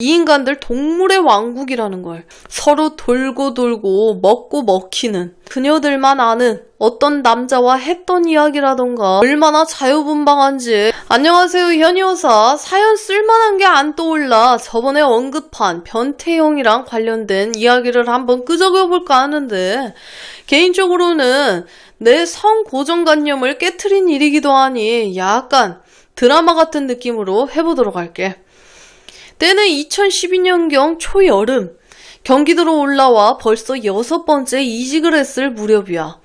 이 인간들 동물의 왕국이라는 걸. 서로 돌고 돌고 먹고 먹히는, 그녀들만 아는 어떤 남자와 했던 이야기라던가 얼마나 자유분방한지. 안녕하세요, 현이호사. 사연 쓸만한 게 안 떠올라 저번에 언급한 변태형이랑 관련된 이야기를 한번 끄적여볼까 하는데, 개인적으로는 내 성 고정관념을 깨트린 일이기도 하니 약간 드라마 같은 느낌으로 해보도록 할게. 때는 2012년경 초여름, 경기도로 올라와 벌써 6번째 이직을 했을 무렵이야.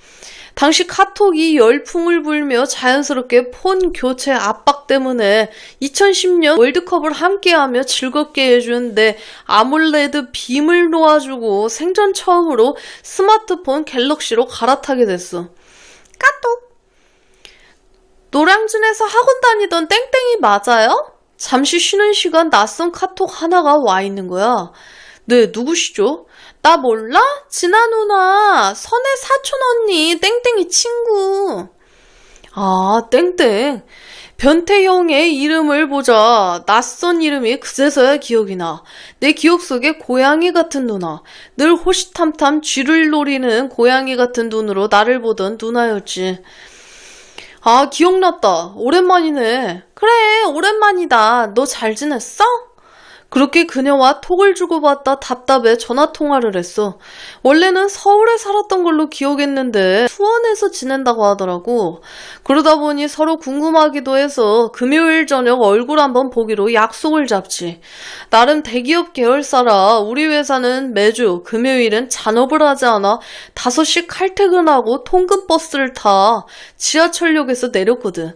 당시 카톡이 열풍을 불며 자연스럽게 폰 교체 압박 때문에 2010년 월드컵을 함께하며 즐겁게 해준 내 아몰레드 빔을 놓아주고 생전 처음으로 스마트폰 갤럭시로 갈아타게 됐어. 카톡. 노량진에서 학원 다니던 땡땡이 맞아요? 잠시 쉬는 시간 낯선 카톡 하나가 와 있는 거야. 네, 누구시죠? 나 몰라? 진아 누나, 선혜 사촌 언니, 땡땡이 친구. 아, 땡땡. 변태형의 이름을 보자 낯선 이름이 그제서야 기억이 나. 내 기억 속에 고양이 같은 누나, 늘 호시탐탐 쥐를 노리는 고양이 같은 눈으로 나를 보던 누나였지. 아, 기억났다. 오랜만이네. 그래, 오랜만이다. 너 잘 지냈어? 그렇게 그녀와 톡을 주고받다 답답해 전화통화를 했어. 원래는 서울에 살았던 걸로 기억했는데 수원에서 지낸다고 하더라고. 그러다 보니 서로 궁금하기도 해서 금요일 저녁 얼굴 한번 보기로 약속을 잡지. 나름 대기업 계열사라 우리 회사는 매주 금요일은 잔업을 하지 않아 5시 칼퇴근하고 통근버스를 타 지하철역에서 내렸거든.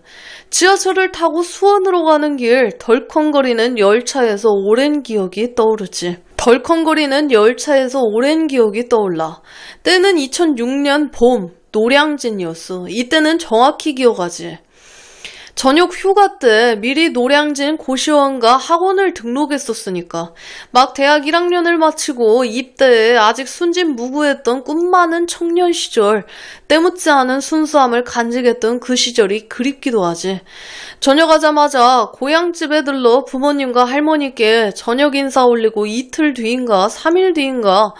지하철을 타고 수원으로 가는 길 덜컹거리는 열차에서 오랜 기억이 떠오르지. 덜컹거리는 열차에서 오랜 기억이 떠올라. 때는 2006년 봄, 노량진이었어. 이때는 정확히 기억하지. 저녁 휴가 때 미리 노량진 고시원과 학원을 등록했었으니까 막 대학 1학년을 마치고 입대에 아직 순진무구했던 꿈 많은 청년 시절, 때묻지 않은 순수함을 간직했던 그 시절이 그립기도 하지. 저녁하자마자 고향집에 들러 부모님과 할머니께 저녁 인사 올리고 이틀 뒤인가 3일 뒤인가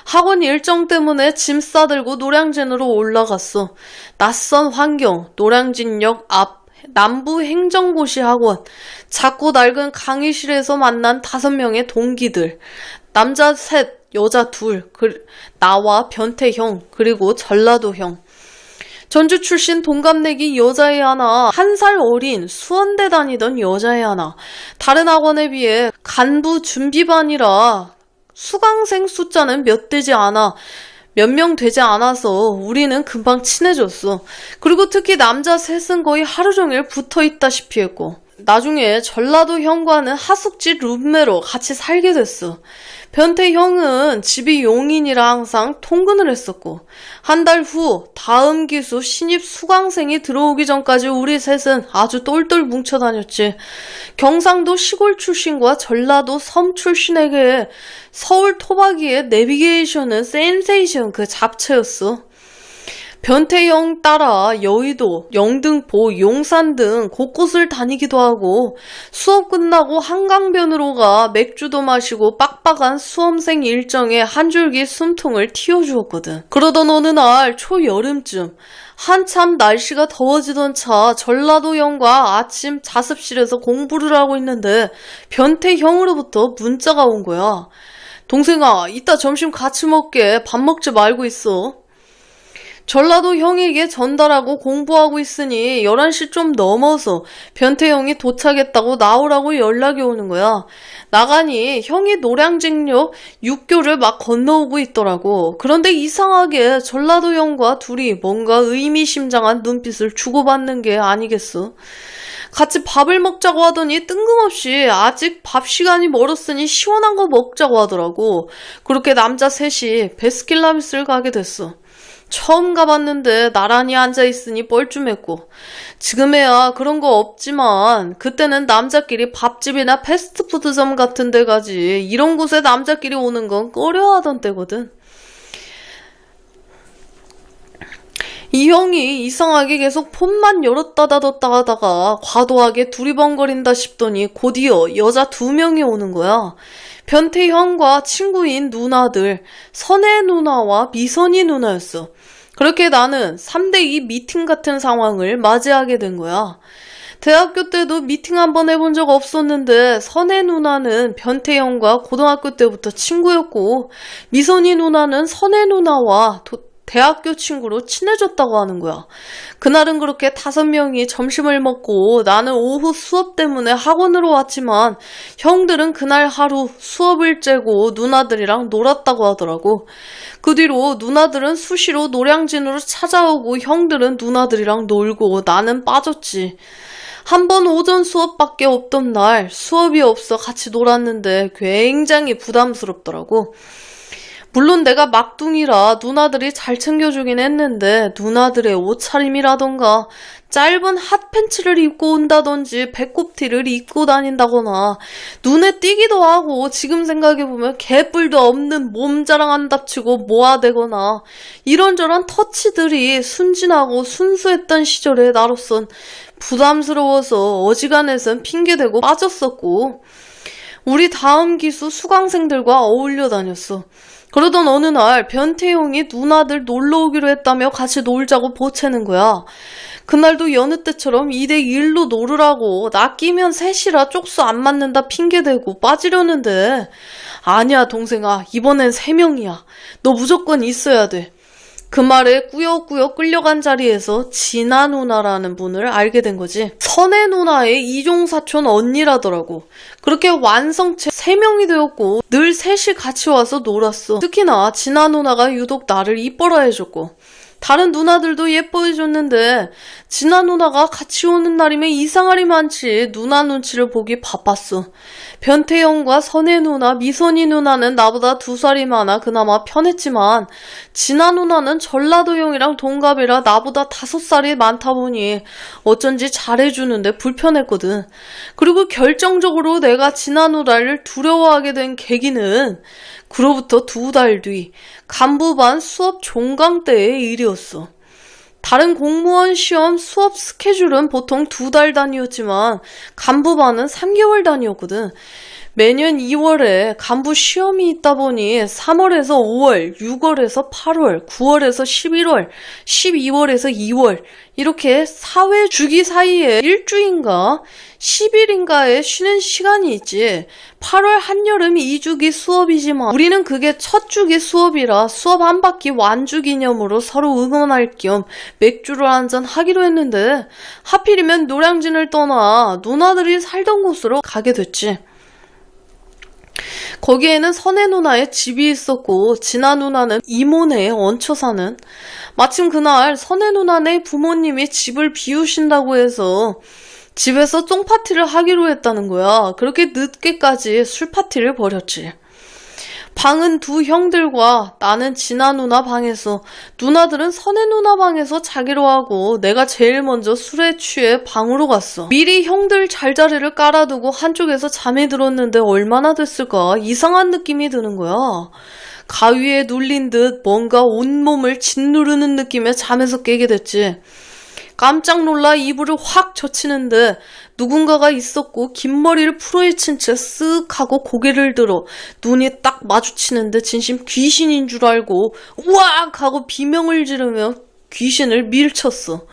학원 일정 때문에 짐 싸들고 노량진으로 올라갔어. 낯선 환경, 노량진역 앞 남부행정고시 학원, 작고 낡은 강의실에서 만난 5명의 동기들, 남자 3, 여자 2, 나와 변태형, 그리고 전라도형. 전주 출신 동갑내기 여자애 하나, 1살 어린 수원대 다니던 여자애 하나. 다른 학원에 비해 간부 준비반이라 수강생 숫자는 몇 명 되지 않아서 우리는 금방 친해졌어. 그리고 특히 남자 셋은 거의 하루 종일 붙어 있다시피 했고, 나중에 전라도 형과는 하숙지 룸메로 같이 살게 됐어. 변태 형은 집이 용인이라 항상 통근을 했었고, 한 달 후 다음 기수 신입 수강생이 들어오기 전까지 우리 셋은 아주 똘똘 뭉쳐 다녔지. 경상도 시골 출신과 전라도 섬 출신에게 서울 토박이의 내비게이션은 센세이션 그 잡채였어. 변태형 따라 여의도, 영등포, 용산 등 곳곳을 다니기도 하고 수업 끝나고 한강변으로 가 맥주도 마시고 빡빡한 수험생 일정에 한 줄기 숨통을 틔워주었거든. 그러던 어느 날 초여름쯤 한참 날씨가 더워지던 차 전라도 형과 아침 자습실에서 공부를 하고 있는데 변태형으로부터 문자가 온 거야. 동생아, 이따 점심 같이 먹게. 밥 먹지 말고 있어. 전라도 형에게 전달하고 공부하고 있으니 11시 좀 넘어서 변태 형이 도착했다고 나오라고 연락이 오는 거야. 나가니 형이 노량진역 6교를 막 건너오고 있더라고. 그런데 이상하게 전라도 형과 둘이 뭔가 의미심장한 눈빛을 주고받는 게 아니겠어. 같이 밥을 먹자고 하더니 뜬금없이 아직 밥 시간이 멀었으니 시원한 거 먹자고 하더라고. 그렇게 남자 셋이 베스킨라빈스를 가게 됐어. 처음 가봤는데 나란히 앉아있으니 뻘쭘했고, 지금에야 그런 거 없지만 그때는 남자끼리 밥집이나 패스트푸드점 같은 데 가지 이런 곳에 남자끼리 오는 건 꺼려하던 때거든. 이 형이 이상하게 계속 폰만 열었다 닫았다 하다가 과도하게 두리번거린다 싶더니 곧이어 여자 2명이 오는 거야. 변태 형과 친구인 누나들, 선혜 누나와 미선이 누나였어. 그렇게 나는 3대2 미팅 같은 상황을 맞이하게 된 거야. 대학교 때도 미팅 한번 해본 적 없었는데 선혜 누나는 변태 형과 고등학교 때부터 친구였고 미선이 누나는 선혜 누나와 대학교 친구로 친해졌다고 하는 거야. 그날은 그렇게 5명이 점심을 먹고 나는 오후 수업 때문에 학원으로 왔지만 형들은 그날 하루 수업을 째고 누나들이랑 놀았다고 하더라고. 그 뒤로 누나들은 수시로 노량진으로 찾아오고 형들은 누나들이랑 놀고 나는 빠졌지. 한 번 오전 수업밖에 없던 날 수업이 없어 같이 놀았는데 굉장히 부담스럽더라고. 물론 내가 막둥이라 누나들이 잘 챙겨주긴 했는데 누나들의 옷차림이라던가 짧은 핫팬츠를 입고 온다든지 배꼽티를 입고 다닌다거나 눈에 띄기도 하고 지금 생각해보면 개뿔도 없는 몸자랑한답치고 모아대거나 이런저런 터치들이 순진하고 순수했던 시절의 나로선 부담스러워서 어지간해선 핑계대고 빠졌었고 우리 다음 기수 수강생들과 어울려 다녔어. 그러던 어느 날 변태용이 누나들 놀러 오기로 했다며 같이 놀자고 보채는 거야. 그날도 여느 때처럼 2대1로 놀으라고 나 끼면 셋이라 쪽수 안 맞는다 핑계대고 빠지려는데 아니야 동생아 이번엔 3명이야. 너 무조건 있어야 돼. 그 말에 꾸역꾸역 끌려간 자리에서 진아 누나라는 분을 알게 된 거지. 선혜 누나의 이종사촌 언니라더라고. 그렇게 완성체 3명이 되었고 늘 셋이 같이 와서 놀았어. 특히나 진아 누나가 유독 나를 이뻐라 해줬고 다른 누나들도 예뻐해줬는데 진아 누나가 같이 오는 날이면 이상할이 많지 누나 눈치를 보기 바빴어. 변태 형과 선혜 누나, 미선이 누나는 나보다 2살이 많아 그나마 편했지만 진아 누나는 전라도 형이랑 동갑이라 나보다 5살이 많다 보니 어쩐지 잘해주는데 불편했거든. 그리고 결정적으로 내가 진아 누나를 두려워하게 된 계기는 그로부터 2달 뒤 간부반 수업 종강 때의 일이었어. 다른 공무원 시험 수업 스케줄은 보통 2달 단위였지만 간부반은 3개월 단위였거든. 매년 2월에 간부 시험이 있다 보니 3월에서 5월, 6월에서 8월, 9월에서 11월, 12월에서 2월 이렇게 4회 주기 사이에 일주인가 10일인가에 쉬는 시간이 있지. 8월 한여름 2주기 수업이지만 우리는 그게 첫 주기 수업이라 수업 한 바퀴 완주 기념으로 서로 응원할 겸 맥주를 한잔 하기로 했는데 하필이면 노량진을 떠나 누나들이 살던 곳으로 가게 됐지. 거기에는 선혜 누나의 집이 있었고 진아 누나는 이모네에 얹혀 사는. 마침 그날 선혜 누나네 부모님이 집을 비우신다고 해서 집에서 쫑파티를 하기로 했다는 거야. 그렇게 늦게까지 술파티를 벌였지. 방은 2 형들과 나는 진아 누나 방에서 누나들은 선혜 누나 방에서 자기로 하고 내가 제일 먼저 술에 취해 방으로 갔어. 미리 형들 잘자리를 깔아두고 한쪽에서 잠이 들었는데 얼마나 됐을까 이상한 느낌이 드는 거야. 가위에 눌린 듯 뭔가 온몸을 짓누르는 느낌에 잠에서 깨게 됐지. 깜짝 놀라 이불을 확 젖히는데 누군가가 있었고 긴 머리를 풀어헤친 채 쓱 하고 고개를 들어 눈이 딱 마주치는데 진심 귀신인 줄 알고 우악 하고 비명을 지르며 귀신을 밀쳤어.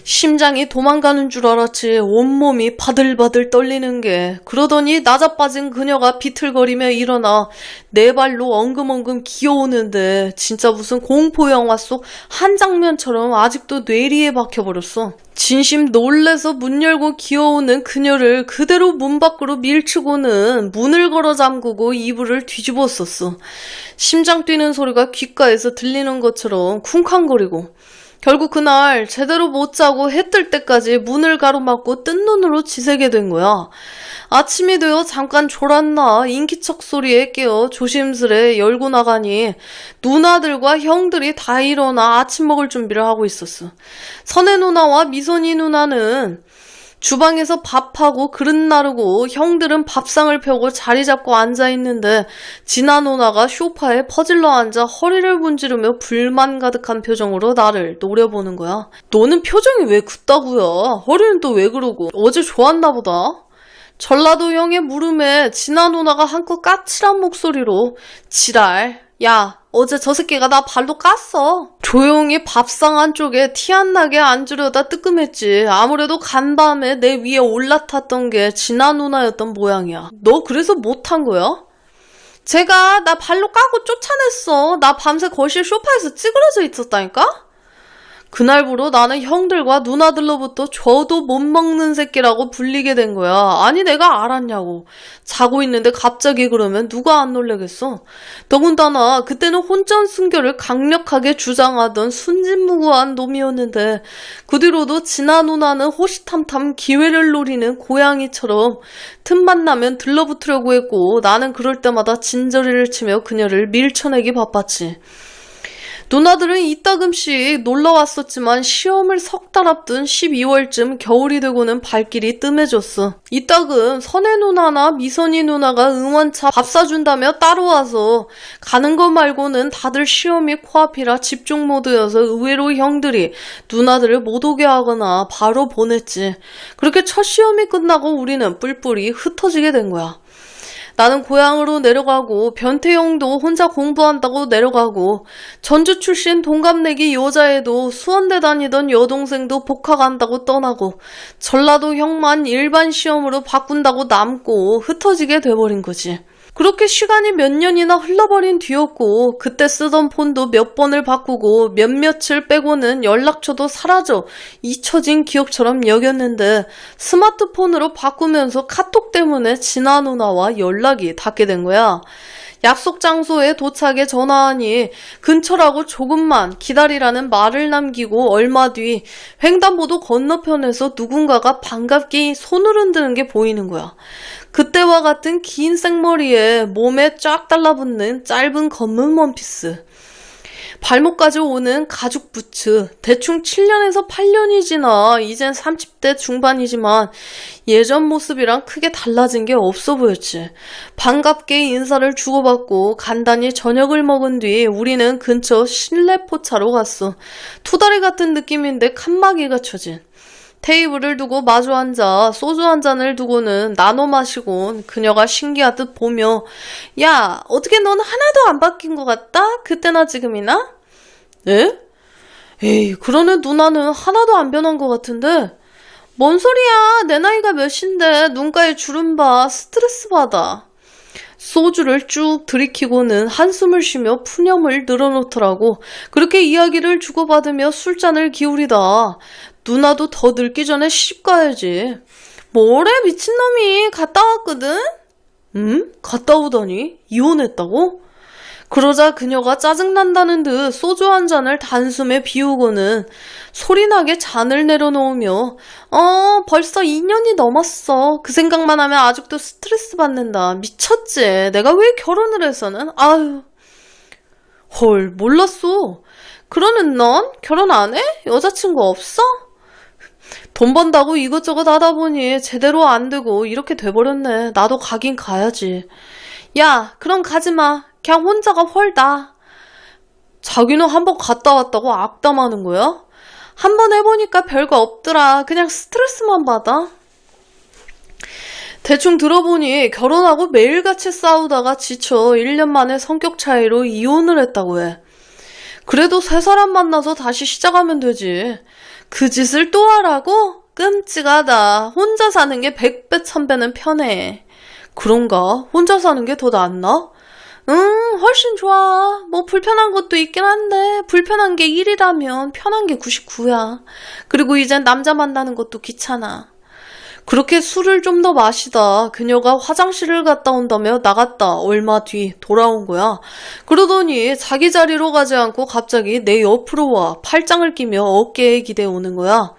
심장이 도망가는 줄 알았지. 온몸이 바들바들 떨리는 게. 그러더니 낮아빠진 그녀가 비틀거리며 일어나 내 발로 엉금엉금 기어오는데 진짜 무슨 공포영화 속 한 장면처럼 아직도 뇌리에 박혀버렸어. 진심 놀래서 문 열고 기어오는 그녀를 그대로 문 밖으로 밀치고는 문을 걸어 잠그고 이불을 뒤집었었어. 심장 뛰는 소리가 귓가에서 들리는 것처럼 쿵쾅거리고. 결국 그날 제대로 못 자고 해 뜰 때까지 문을 가로막고 뜬 눈으로 지새게 된 거야. 아침이 되어 잠깐 졸았나 인기척 소리에 깨어 조심스레 열고 나가니 누나들과 형들이 다 일어나 아침 먹을 준비를 하고 있었어. 선혜 누나와 미선이 누나는 주방에서 밥하고 그릇 나르고 형들은 밥상을 펴고 자리 잡고 앉아있는데 진아 누나가 소파에 퍼질러 앉아 허리를 문지르며 불만 가득한 표정으로 나를 노려보는 거야. 너는 표정이 왜 굳다고요? 허리는 또 왜 그러고? 어제 좋았나 보다. 전라도 형의 물음에 진아 누나가 한껏 까칠한 목소리로 지랄. 야, 어제 저 새끼가 나 발로 깠어. 조용히 밥상 안쪽에 티 안 나게 앉으려다 뜨끔했지. 아무래도 간밤에 내 위에 올라탔던 게 진아 누나였던 모양이야. 너 그래서 못한 거야? 제가 나 발로 까고 쫓아냈어. 나 밤새 거실 소파에서 찌그러져 있었다니까? 그날부로 나는 형들과 누나들로부터 저도 못 먹는 새끼라고 불리게 된 거야. 아니 내가 알았냐고. 자고 있는데 갑자기 그러면 누가 안 놀래겠어. 더군다나 그때는 혼전 순결을 강력하게 주장하던 순진무구한 놈이었는데 그 뒤로도 진아 누나는 호시탐탐 기회를 노리는 고양이처럼 틈만 나면 들러붙으려고 했고 나는 그럴 때마다 진저리를 치며 그녀를 밀쳐내기 바빴지. 누나들은 이따금씩 놀러왔었지만 시험을 석 달 앞둔 12월쯤 겨울이 되고는 발길이 뜸해졌어. 이따금 선혜 누나나 미선이 누나가 응원차 밥 사준다며 따로 와서 가는 거 말고는 다들 시험이 코앞이라 집중 모드여서 의외로 형들이 누나들을 못 오게 하거나 바로 보냈지. 그렇게 첫 시험이 끝나고 우리는 뿔뿔이 흩어지게 된 거야. 나는 고향으로 내려가고 변태형도 혼자 공부한다고 내려가고 전주 출신 동갑내기 여자애도 수원대 다니던 여동생도 복학 간다고 떠나고 전라도 형만 일반 시험으로 바꾼다고 남고 흩어지게 돼버린 거지. 그렇게 시간이 몇 년이나 흘러버린 뒤였고 그때 쓰던 폰도 몇 번을 바꾸고 몇몇을 빼고는 연락처도 사라져 잊혀진 기억처럼 여겼는데 스마트폰으로 바꾸면서 카톡 때문에 진아 누나와 연락이 닿게 된 거야. 약속 장소에 도착해 전화하니 근처라고 조금만 기다리라는 말을 남기고 얼마 뒤 횡단보도 건너편에서 누군가가 반갑게 손을 흔드는 게 보이는 거야. 그때와 같은 긴 생머리에 몸에 쫙 달라붙는 짧은 검은 원피스. 발목까지 오는 가죽 부츠. 대충 7년에서 8년이 지나 이젠 30대 중반이지만 예전 모습이랑 크게 달라진 게 없어 보였지. 반갑게 인사를 주고받고 간단히 저녁을 먹은 뒤 우리는 근처 실내 포차로 갔어. 투다리 같은 느낌인데 칸막이가 쳐진. 테이블을 두고 마주 앉아 소주 한 잔을 두고는 나눠 마시곤 그녀가 신기하듯 보며 야, 어떻게 넌 하나도 안 바뀐 것 같다? 그때나 지금이나? 에? 에이, 그러는 누나는 하나도 안 변한 것 같은데? 뭔 소리야? 내 나이가 몇인데 눈가에 주름 봐. 스트레스 받아. 소주를 쭉 들이키고는 한숨을 쉬며 푸념을 늘어놓더라고. 그렇게 이야기를 주고받으며 술잔을 기울이다. 누나도 더 늙기 전에 시집 가야지. 뭐래 미친놈이 갔다 왔거든? 갔다 오다니? 이혼했다고? 그러자 그녀가 짜증난다는 듯 소주 한 잔을 단숨에 비우고는 소리나게 잔을 내려놓으며 벌써 2년이 넘었어. 그 생각만 하면 아직도 스트레스 받는다. 미쳤지? 내가 왜 결혼을 해서는? 아유. 헐, 몰랐어. 그러는 넌 결혼 안 해? 여자친구 없어? 돈 번다고 이것저것 하다 보니 제대로 안 되고 이렇게 돼버렸네. 나도 가긴 가야지. 야, 그럼 가지마. 그냥 혼자가 헐다. 자기는 한번 갔다 왔다고 악담하는 거야? 한번 해보니까 별거 없더라. 그냥 스트레스만 받아. 대충 들어보니 결혼하고 매일같이 싸우다가 지쳐 1년 만에 성격 차이로 이혼을 했다고 해. 그래도 새 사람 만나서 다시 시작하면 되지. 그 짓을 또 하라고? 끔찍하다. 혼자 사는 게 100배 1000배는 편해. 그런가? 혼자 사는 게 더 낫나? 훨씬 좋아. 뭐 불편한 것도 있긴 한데 불편한 게 1이라면 편한 게 99야. 그리고 이젠 남자 만나는 것도 귀찮아. 그렇게 술을 좀 더 마시다 그녀가 화장실을 갔다 온다며 나갔다 얼마 뒤 돌아온 거야. 그러더니 자기 자리로 가지 않고 갑자기 내 옆으로 와 팔짱을 끼며 어깨에 기대 오는 거야.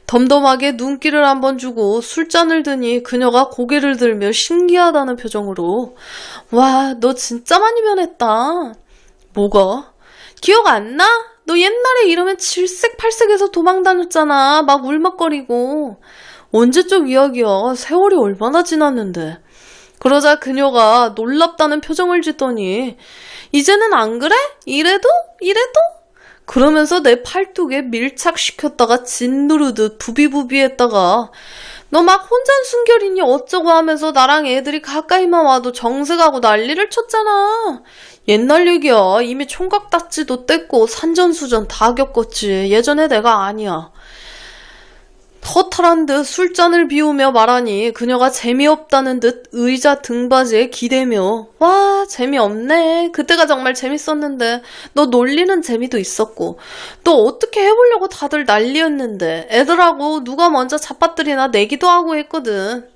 덤덤하게 눈길을 한번 주고 술잔을 드니 그녀가 고개를 들며 신기하다는 표정으로 와, 너 진짜 많이 변했다. 뭐가? 기억 안 나? 너 옛날에 이러면 질색팔색해서 도망다녔잖아. 막 울먹거리고. 언제적 이야기야. 세월이 얼마나 지났는데. 그러자 그녀가 놀랍다는 표정을 짓더니 이제는 안 그래? 이래도? 이래도? 그러면서 내 팔뚝에 밀착시켰다가 짓누르듯 부비부비했다가 너 막 혼전순결이니 어쩌고 하면서 나랑 애들이 가까이만 와도 정색하고 난리를 쳤잖아. 옛날 얘기야. 이미 총각딱지도 뗐고 산전수전 다 겪었지. 예전에 내가 아니야. 허탈한 듯 술잔을 비우며 말하니 그녀가 재미없다는 듯 의자 등받이에 기대며 와 재미없네. 그때가 정말 재밌었는데 너 놀리는 재미도 있었고 또 어떻게 해보려고 다들 난리였는데 애들하고 누가 먼저 잡아뜨리나 내기도 하고 했거든.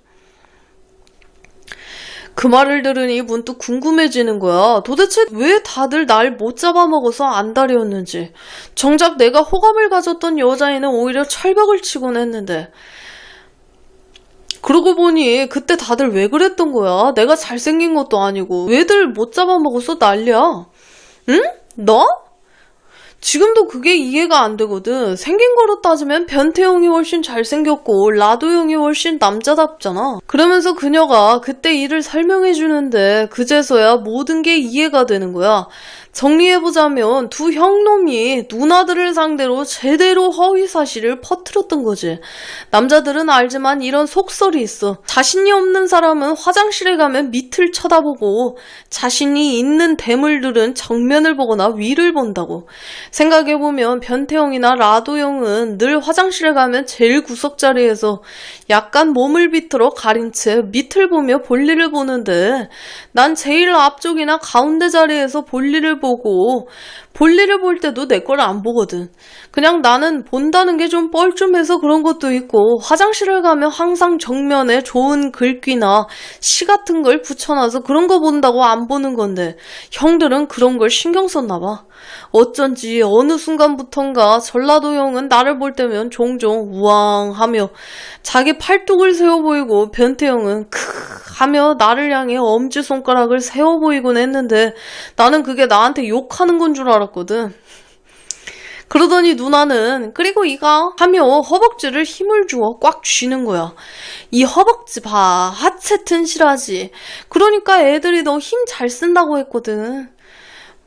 그 말을 들으니 문득 궁금해지는 거야. 도대체 왜 다들 날 못 잡아먹어서 안달이었는지. 정작 내가 호감을 가졌던 여자애는 오히려 철벽을 치곤 했는데. 그러고 보니 그때 다들 왜 그랬던 거야? 내가 잘생긴 것도 아니고 왜들 못 잡아먹어서 난리야? 응? 너? 지금도 그게 이해가 안 되거든. 생긴 거로 따지면 변태형이 훨씬 잘생겼고 라도형이 훨씬 남자답잖아. 그러면서 그녀가 그때 일을 설명해 주는데 그제서야 모든 게 이해가 되는 거야. 정리해보자면 두 형놈이 누나들을 상대로 제대로 허위 사실을 퍼뜨렸던 거지. 남자들은 알지만 이런 속설이 있어. 자신이 없는 사람은 화장실에 가면 밑을 쳐다보고 자신이 있는 대물들은 정면을 보거나 위를 본다고. 생각해보면 변태형이나 라도형은 늘 화장실에 가면 제일 구석자리에서 약간 몸을 비틀어 가린 채 밑을 보며 볼일을 보는데 난 제일 앞쪽이나 가운데 자리에서 볼일을 보고 볼일을 볼 때도 내 거를 안 보거든. 그냥 나는 본다는 게 좀 뻘쭘해서 그런 것도 있고 화장실을 가면 항상 정면에 좋은 글귀나 시 같은 걸 붙여놔서 그런 거 본다고 안 보는 건데 형들은 그런 걸 신경 썼나 봐. 어쩐지 어느 순간부턴가 전라도 형은 나를 볼 때면 종종 우왕하며 자기 팔뚝을 세워 보이고 변태 형은 크 하며 나를 향해 엄지손가락을 세워 보이곤 했는데 나는 그게 나한테 욕하는 건 줄 알았거든. 그러더니 누나는 그리고 이거 하며 허벅지를 힘을 주어 꽉 쥐는 거야. 이 허벅지 봐. 하체 튼실하지. 그러니까 애들이 너 힘 잘 쓴다고 했거든.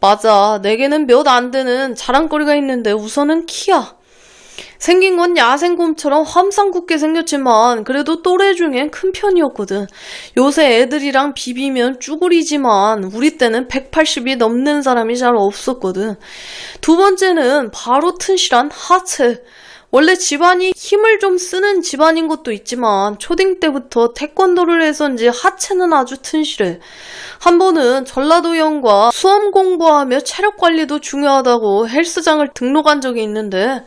맞아. 내게는 몇 안 되는 자랑거리가 있는데 우선은 키야. 생긴 건 야생곰처럼 험상궂게 생겼지만 그래도 또래 중엔 큰 편이었거든. 요새 애들이랑 비비면 쭈구리지만 우리 때는 180이 넘는 사람이 잘 없었거든. 두 번째는 바로 튼실한 하체. 원래 집안이 힘을 좀 쓰는 집안인 것도 있지만 초딩 때부터 태권도를 해서인지 하체는 아주 튼실해. 한 번은 전라도 형과 수험 공부하며 체력 관리도 중요하다고 헬스장을 등록한 적이 있는데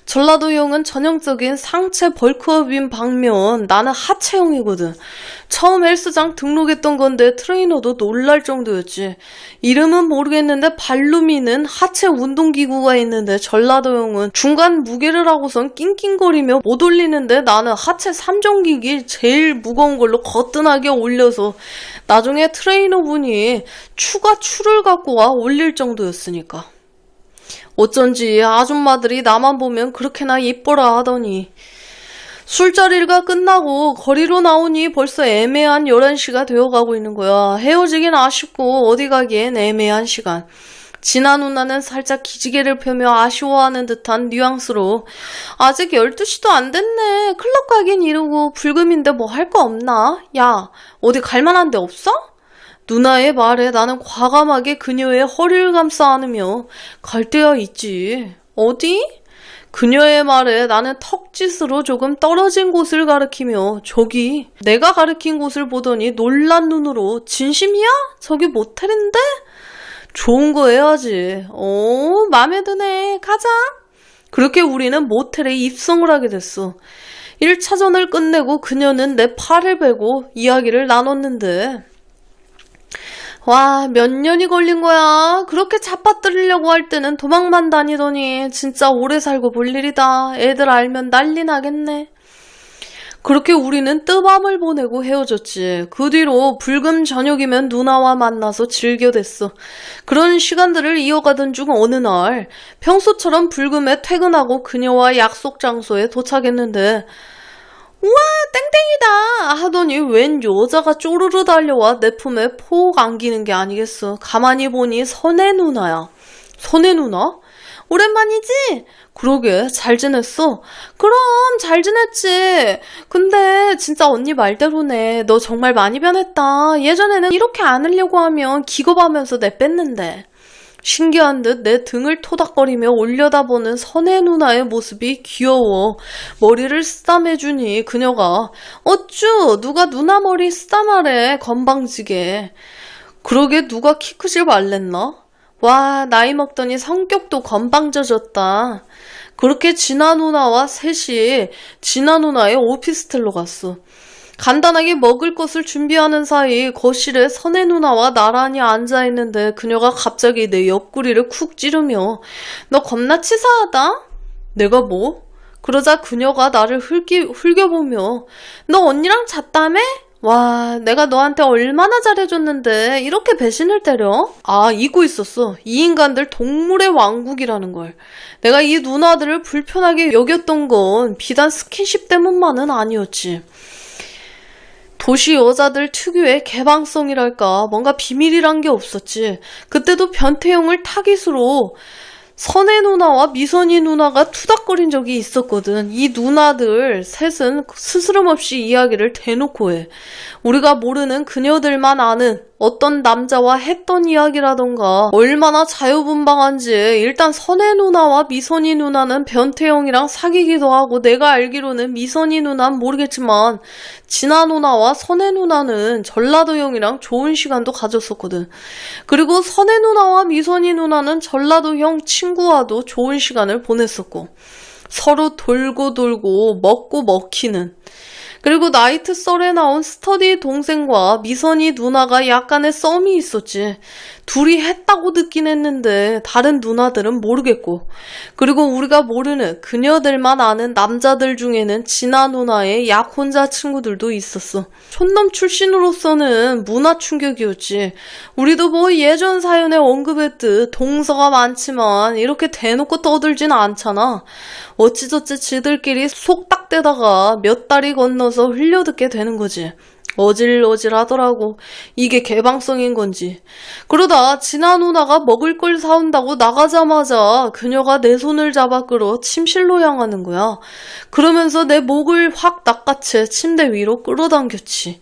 전라도 형은 전형적인 상체 벌크업인 반면 나는 하체형이거든. 처음 헬스장 등록했던 건데 트레이너도 놀랄 정도였지. 이름은 모르겠는데 발루미는 하체 운동기구가 있는데 전라도 형은 중간 무게를 하고선 낑낑거리며 못 올리는데 나는 하체 3종기기 제일 무거운 걸로 거뜬하게 올려서 나중에 트레이너분이 추가 추를 갖고 와 올릴 정도였으니까. 어쩐지 아줌마들이 나만 보면 그렇게나 예뻐라 하더니 술자리가 끝나고 거리로 나오니 벌써 애매한 11시가 되어가고 있는 거야. 헤어지긴 아쉽고 어디 가기엔 애매한 시간. 진아 누나는 살짝 기지개를 펴며 아쉬워하는 듯한 뉘앙스로 아직 12시도 안 됐네. 클럽 가긴 이르고 불금인데 뭐 할 거 없나? 야, 어디 갈 만한 데 없어? 누나의 말에 나는 과감하게 그녀의 허리를 감싸 안으며 갈 데야 있지. 어디? 그녀의 말에 나는 턱짓으로 조금 떨어진 곳을 가리키며 저기 내가 가리킨 곳을 보더니 놀란 눈으로 진심이야? 저기 모텔인데? 좋은 거 해야지. 맘에 드네. 가자. 그렇게 우리는 모텔에 입성을 하게 됐어. 1차전을 끝내고 그녀는 내 팔을 베고 이야기를 나눴는데 와, 몇 년이 걸린 거야. 그렇게 잡아뜨리려고 할 때는 도망만 다니더니 진짜 오래 살고 볼 일이다. 애들 알면 난리 나겠네. 그렇게 우리는 뜨밤을 보내고 헤어졌지. 그 뒤로 불금 저녁이면 누나와 만나서 즐겨댔어. 그런 시간들을 이어가던 중 어느 날 평소처럼 불금에 퇴근하고 그녀와 약속 장소에 도착했는데 우와, 땡땡이다! 하더니 웬 여자가 쪼르르 달려와 내 품에 폭 안기는 게 아니겠어. 가만히 보니 선혜 누나야. 선혜 누나? 오랜만이지? 그러게, 잘 지냈어? 그럼, 잘 지냈지. 근데 진짜 언니 말대로네. 너 정말 많이 변했다. 예전에는 이렇게 안으려고 하면 기겁하면서 내뺐는데. 신기한 듯 내 등을 토닥거리며 올려다보는 선혜 누나의 모습이 귀여워. 머리를 쓰담해주니 그녀가 어쭈 누가 누나 머리 쓰담하래 건방지게. 그러게 누가 키 크질 말랬나? 와, 나이 먹더니 성격도 건방져졌다. 그렇게 진아 누나와 셋이 진아 누나의 오피스텔로 갔어. 간단하게 먹을 것을 준비하는 사이 거실에 선혜 누나와 나란히 앉아있는데 그녀가 갑자기 내 옆구리를 쿡 찌르며 너 겁나 치사하다? 내가 뭐? 그러자 그녀가 나를 흘겨보며 너 언니랑 잤다며? 와, 내가 너한테 얼마나 잘해줬는데 이렇게 배신을 때려? 아, 잊고 있었어. 이 인간들 동물의 왕국이라는 걸. 내가 이 누나들을 불편하게 여겼던 건 비단 스킨십 때문만은 아니었지. 도시 여자들 특유의 개방성이랄까 뭔가 비밀이란 게 없었지. 그때도 변태형을 타깃으로 선혜 누나와 미선이 누나가 투닥거린 적이 있었거든. 이 누나들 셋은 스스럼 없이 이야기를 대놓고 해. 우리가 모르는 그녀들만 아는 어떤 남자와 했던 이야기라던가 얼마나 자유분방한지. 일단 선혜 누나와 미선이 누나는 변태형이랑 사귀기도 하고 내가 알기로는 미선이 누나는 모르겠지만 진아 누나와 선혜 누나는 전라도 형이랑 좋은 시간도 가졌었거든. 그리고 선혜 누나와 미선이 누나는 전라도 형 친구와도 좋은 시간을 보냈었고 서로 돌고 돌고 먹고 먹히는. 그리고 나이트 썰에 나온 스터디 동생과 미선이 누나가 약간의 썸이 있었지. 둘이 했다고 듣긴 했는데 다른 누나들은 모르겠고. 그리고 우리가 모르는 그녀들만 아는 남자들 중에는 진아 누나의 약혼자 친구들도 있었어. 촌놈 출신으로서는 문화 충격이었지. 우리도 뭐 예전 사연에 언급했듯 동서가 많지만 이렇게 대놓고 떠들진 않잖아. 어찌저찌 지들끼리 속닥대다가 몇 달이 건너서 흘려듣게 되는 거지. 어질어질하더라고. 이게 개방성인 건지. 그러다 진아 누나가 먹을 걸 사온다고 나가자마자 그녀가 내 손을 잡아 끌어 침실로 향하는 거야. 그러면서 내 목을 확 낚아채 침대 위로 끌어당겼지.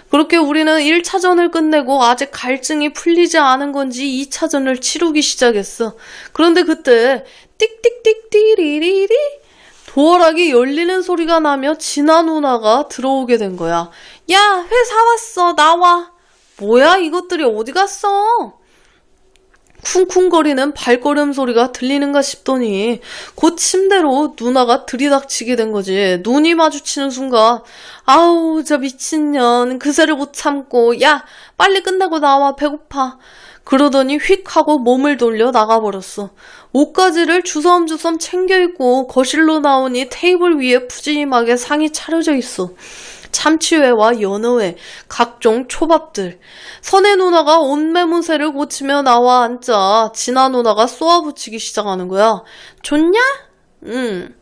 그렇게 우리는 1차전을 끝내고 아직 갈증이 풀리지 않은 건지 2차전을 치르기 시작했어. 그런데 그때 띡띡띡 띠리리리 도어락이 열리는 소리가 나며 진아 누나가 들어오게 된 거야. 야, 회 사왔어. 나와. 뭐야, 이것들이 어디 갔어? 쿵쿵거리는 발걸음 소리가 들리는가 싶더니 곧 침대로 누나가 들이닥치게 된 거지. 눈이 마주치는 순간 아우, 저 미친년. 그새를 못 참고 야, 빨리 끝내고 나와. 배고파. 그러더니 휙 하고 몸을 돌려 나가버렸어. 옷가지를 주섬주섬 챙겨 입고 거실로 나오니 테이블 위에 푸짐하게 상이 차려져 있어. 참치회와 연어회, 각종 초밥들. 선혜 누나가 옷매무새를 고치며 나와 앉자 진아 누나가 쏘아붙이기 시작하는 거야. 좋냐? 응.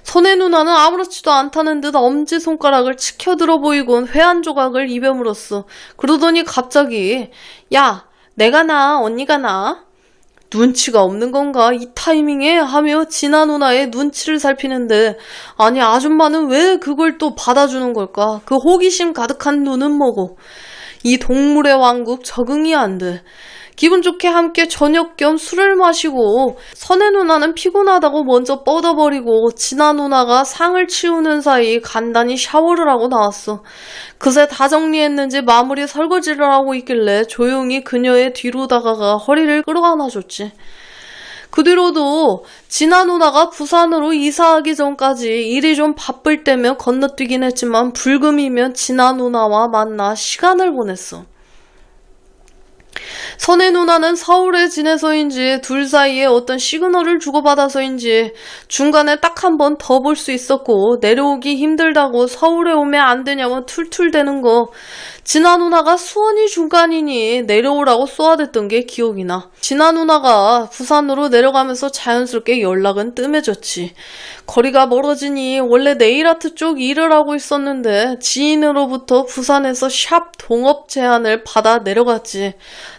선혜 누나는 아무렇지도 않다는 듯 엄지손가락을 치켜들어 보이곤 회 한 조각을 입에 물었어. 그러더니 갑자기 야, 내가 나, 언니가 나? 눈치가 없는 건가? 이 타이밍에? 하며 진아 누나의 눈치를 살피는데 아니 아줌마는 왜 그걸 또 받아주는 걸까? 그 호기심 가득한 눈은 뭐고? 이 동물의 왕국 적응이 안 돼. 기분 좋게 함께 저녁 겸 술을 마시고 선혜 누나는 피곤하다고 먼저 뻗어버리고 진아 누나가 상을 치우는 사이 간단히 샤워를 하고 나왔어. 그새 다 정리했는지 마무리 설거지를 하고 있길래 조용히 그녀의 뒤로 다가가 허리를 끌어안아줬지. 그 뒤로도 진아 누나가 부산으로 이사하기 전까지 일이 좀 바쁠 때면 건너뛰긴 했지만 불금이면 진아 누나와 만나 시간을 보냈어. 선혜 누나는 서울에 지내서인지 둘 사이에 어떤 시그널을 주고받아서인지 중간에 딱 한 번 더 볼 수 있었고 내려오기 힘들다고 서울에 오면 안 되냐고 툴툴대는 거 진아 누나가 수원이 중간이니 내려오라고 쏘아댔던 게 기억이 나. 진아 누나가 부산으로 내려가면서 자연스럽게 연락은 뜸해졌지. 거리가 멀어지니 원래 네일아트 쪽 일을 하고 있었는데 지인으로부터 부산에서 샵 동업 제안을 받아 내려갔지.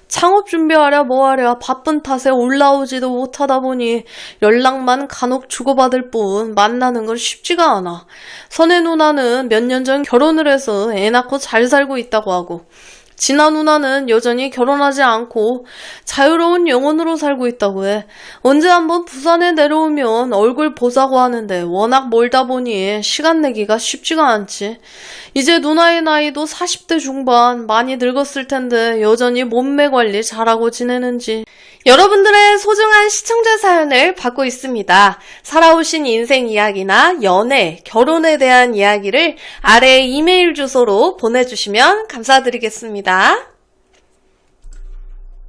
창업 준비하랴 뭐하랴 바쁜 탓에 올라오지도 못하다 보니 연락만 간혹 주고받을 뿐 만나는 건 쉽지가 않아. 선혜 누나는 몇 년 전 결혼을 해서 애 낳고 잘 살고 있다고 하고, 진아 누나는 여전히 결혼하지 않고 자유로운 영혼으로 살고 있다고 해. 언제 한번 부산에 내려오면 얼굴 보자고 하는데 워낙 멀다 보니 시간 내기가 쉽지가 않지. 이제 누나의 나이도 40대 중반, 많이 늙었을 텐데 여전히 몸매 관리 잘하고 지내는지. 여러분들의 소중한 시청자 사연을 받고 있습니다. 살아오신 인생 이야기나 연애, 결혼에 대한 이야기를 아래 이메일 주소로 보내주시면 감사드리겠습니다.